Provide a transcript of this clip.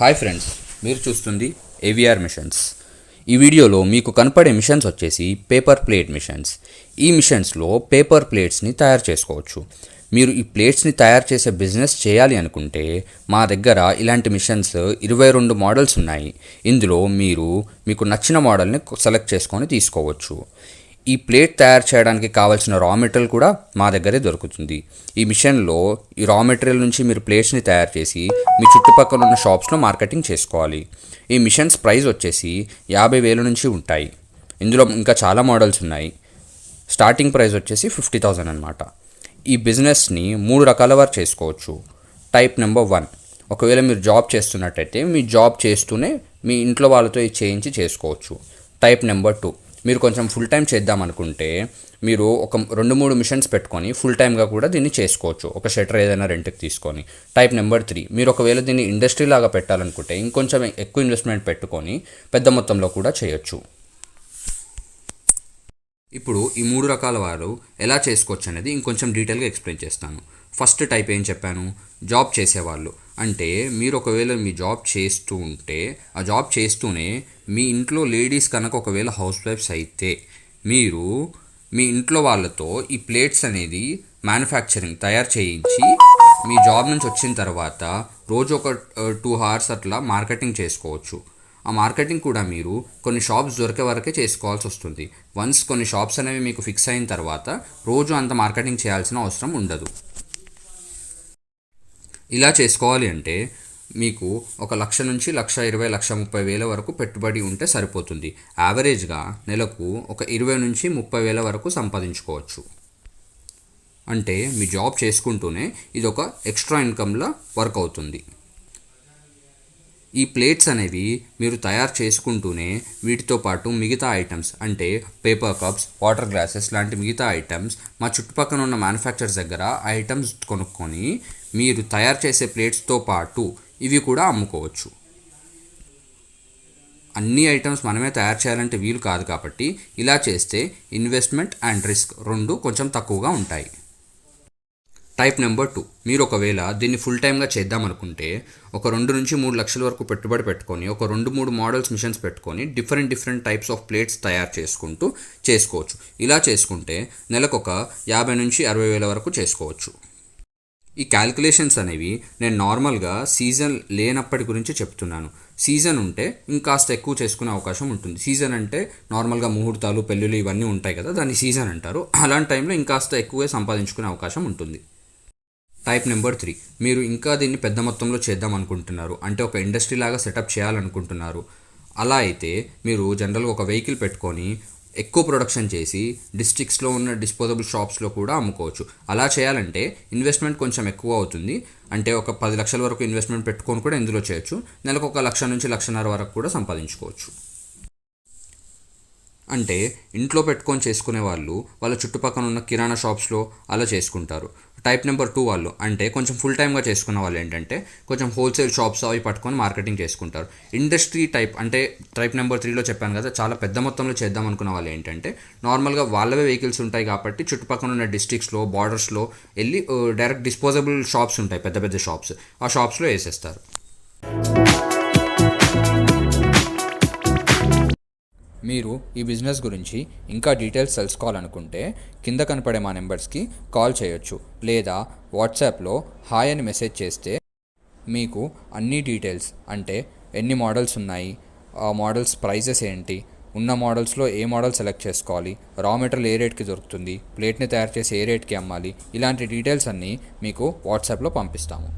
Hi friends, మీరు చూస్తుంది AVR machines. ఈ వీడియోలో మీకు కనపడే మిషన్స్ వచ్చేసి పేపర్ ప్లేట్ మిషన్స్. ఈ మిషన్స్లో పేపర్ ప్లేట్స్ని తయారు చేసుకోవచ్చు. మీరు ఈ ప్లేట్స్ని తయారు చేసే బిజినెస్ చేయాలి అనుకుంటే మా దగ్గర ఇలాంటి మిషన్స్ 22 మోడల్స్ ఉన్నాయి. ఇందులో మీకు నచ్చిన మోడల్ని సెలెక్ట్ చేసుకొని తీసుకోవచ్చు. ఈ ప్లేట్ తయారు చేయడానికి కావాల్సిన రా మెటీరియల్ కూడా మా దగ్గరే దొరుకుతుంది. ఈ మిషన్లో ఈ రా మెటీరియల్ నుంచి మీరు ప్లేట్స్ని తయారు చేసి మీ చుట్టుపక్కల ఉన్న షాప్స్లో మార్కెటింగ్ చేసుకోవాలి. ఈ మిషన్స్ ప్రైస్ వచ్చేసి 50,000 నుంచి ఉంటాయి. ఇందులో ఇంకా చాలా మోడల్స్ ఉన్నాయి. స్టార్టింగ్ ప్రైస్ వచ్చేసి 50,000 అనమాట. ఈ బిజినెస్ని 3 రకాల వారు చేసుకోవచ్చు. టైప్ నెంబర్ 1, ఒకవేళ మీరు జాబ్ చేస్తున్నట్టయితే మీ జాబ్ చేస్తూనే మీ ఇంట్లో వాళ్ళతో ఇది చేయించి చేసుకోవచ్చు. టైప్ నెంబర్ 2, మీరు కొంచెం ఫుల్ టైం చేద్దామనుకుంటే మీరు ఒక 2-3 మిషన్స్ పెట్టుకొని ఫుల్ టైమ్గా కూడా దీన్ని చేసుకోవచ్చు, ఒక షట్టర్ ఏదైనా రెంట్కి తీసుకొని. టైప్ నెంబర్ 3, మీరు ఒకవేళ దీన్ని ఇండస్ట్రీ లాగా పెట్టాలనుకుంటే ఇంకొంచెం ఎక్కువ ఇన్వెస్ట్మెంట్ పెట్టుకొని పెద్ద మొత్తంలో కూడా చేయొచ్చు. ఇప్పుడు ఈ 3 రకాల వారు ఎలా చేసుకోవచ్చు అనేది ఇంకొంచెం డీటెయిల్గా ఎక్స్ప్లెయిన్ చేస్తాను. ఫస్ట్ టైప్ ఏం చెప్పాను, జాబ్ చేసేవాళ్ళు. అంటే మీరు ఒకవేళ మీ జాబ్ చేస్తూ ఉంటే ఆ జాబ్ చేస్తూనే మీ ఇంట్లో లేడీస్ కనుక ఒకవేళ హౌస్ వైఫ్స్ అయితే మీరు మీ ఇంట్లో వాళ్ళతో ఈ ప్లేట్స్ అనేది మ్యానుఫ్యాక్చరింగ్ తయారు చేయించి మీ జాబ్ నుంచి వచ్చిన తర్వాత రోజు ఒక 2 hours అట్లా మార్కెటింగ్ చేసుకోవచ్చు. ఆ మార్కెటింగ్ కూడా మీరు కొన్ని షాప్స్ దొరికే వరకే చేసుకోవాల్సి వస్తుంది. వన్స్ కొన్ని షాప్స్ అనేవి మీకు ఫిక్స్ అయిన తర్వాత రోజు అంత మార్కెటింగ్ చేయాల్సిన అవసరం ఉండదు. ఇలా చేసుకోవాలి అంటే మీకు 1,00,000 నుంచి 1,20,000, 1,30,000 వరకు పెట్టుబడి ఉంటే సరిపోతుంది. యావరేజ్గా నెలకు ఒక 20 నుంచి 30,000 వరకు సంపాదించుకోవచ్చు. అంటే మీ జాబ్ చేసుకుంటూనే ఇది ఒక ఎక్స్ట్రా ఇన్కమ్లా వర్క్ అవుతుంది. ఈ ప్లేట్స్ అనేవి మీరు తయారు చేసుకుంటూనే వీటితో పాటు మిగతా ఐటమ్స్ అంటే పేపర్ కప్స్, వాటర్ గ్లాసెస్ లాంటి మిగతా ఐటమ్స్ మా చుట్టుపక్కల ఉన్న మ్యానుఫ్యాక్చర్స్ దగ్గర ఐటమ్స్ కొనుక్కొని మీరు తయారు చేసే ప్లేట్స్తో పాటు ఇవి కూడా అమ్ముకోవచ్చు. అన్ని ఐటమ్స్ మనమే తయారు చేయాలంటే వీలు కాదు కాబట్టి ఇలా చేస్తే ఇన్వెస్ట్మెంట్ అండ్ రిస్క్ 2 కొంచెం తక్కువగా ఉంటాయి. టైప్ నెంబర్ 2, మీరు ఒకవేళ దీన్ని ఫుల్ టైమ్గా చేద్దామనుకుంటే ఒక 2 నుంచి 3 లక్షల వరకు పెట్టుబడి పెట్టుకొని ఒక 2-3 మోడల్స్ మిషన్స్ పెట్టుకొని డిఫరెంట్ టైప్స్ ఆఫ్ ప్లేట్స్ తయారు చేసుకుంటూ చేసుకోవచ్చు. ఇలా చేసుకుంటే నెలకు ఒక 50 నుంచి 60,000 వరకు చేసుకోవచ్చు. ఈ క్యాల్కులేషన్స్ అనేవి నేను నార్మల్గా సీజన్ లేనప్పటి గురించి చెప్తున్నాను. సీజన్ ఉంటే ఇంకాస్త ఎక్కువ చేసుకునే అవకాశం ఉంటుంది. సీజన్ అంటే నార్మల్గా ముహూర్తాలు, పెళ్ళిళ్ళు ఇవన్నీ ఉంటాయి కదా, దాన్ని సీజన్ అంటారు. అలాంటి టైంలో ఇంకాస్త ఎక్కువే సంపాదించుకునే అవకాశం ఉంటుంది. టైప్ నెంబర్ 3, మీరు ఇంకా దీన్ని పెద్ద మొత్తంలో చేద్దాం అనుకుంటున్నారు, అంటే ఒక ఇండస్ట్రీ లాగా సెటప్ చేయాలనుకుంటున్నారు. అలా అయితే మీరు జనరల్గా ఒక వెహికల్ పెట్టుకొని ఎక్కువ ప్రొడక్షన్ చేసి డిస్ట్రిక్ట్స్లో ఉన్న డిస్పోజబుల్ షాప్స్లో కూడా అమ్ముకోవచ్చు. అలా చేయాలంటే ఇన్వెస్ట్మెంట్ కొంచెం ఎక్కువ అవుతుంది. అంటే ఒక 10 లక్షల వరకు ఇన్వెస్ట్మెంట్ పెట్టుకొని కూడా ఇందులో చేయొచ్చు. నెలకు 1,00,000 నుంచి 1,50,000 వరకు కూడా సంపాదించుకోవచ్చు. అంటే ఇంట్లో పెట్టుకొని చేసుకునే వాళ్ళు వాళ్ళ చుట్టుపక్కల ఉన్న కిరాణా షాప్స్లో అలా చేసుకుంటారు. టైప్ నెంబర్ 2 వాళ్ళు అంటే కొంచెం ఫుల్ టైమ్గా చేసుకున్న వాళ్ళు ఏంటంటే కొంచెం హోల్సేల్ షాప్స్ అవి పట్టుకొని మార్కెటింగ్ చేసుకుంటారు. ఇండస్ట్రీ టైప్ అంటే టైప్ నెంబర్ 3లో చెప్పాను కదా, చాలా పెద్ద మొత్తంలో చేద్దాం అనుకున్న వాళ్ళు ఏంటంటే నార్మల్గా వాళ్ళవే వెహికల్స్ ఉంటాయి కాబట్టి చుట్టుపక్కల ఉన్న డిస్ట్రిక్ట్స్లో, బార్డర్స్లో వెళ్ళి డైరెక్ట్ డిస్పోజబుల్ షాప్స్ ఉంటాయి, పెద్ద పెద్ద షాప్స్, ఆ షాప్స్లో వేసేస్తారు. మీరు ఈ బిజినెస్ గురించి ఇంకా డీటెయిల్స్ తెలుసుకోవాలనుకుంటే కింద కనపడే మా నెంబర్స్కి కాల్ చేయొచ్చు, లేదా వాట్సాప్లో హాయ్ అని మెసేజ్ చేస్తే మీకు అన్ని డీటెయిల్స్ అంటే ఎన్ని మోడల్స్ ఉన్నాయి, ఆ మోడల్స్ ప్రైజెస్ ఏంటి, ఉన్న మోడల్స్లో ఏ మోడల్ సెలెక్ట్ చేసుకోవాలి, రా మెటీరియల్ ఏ రేట్కి దొరుకుతుంది, ప్లేట్ని తయారు చేసి ఏ రేట్కి అమ్మాలి, ఇలాంటి డీటెయిల్స్ అన్నీ మీకు వాట్సాప్లో పంపిస్తాము.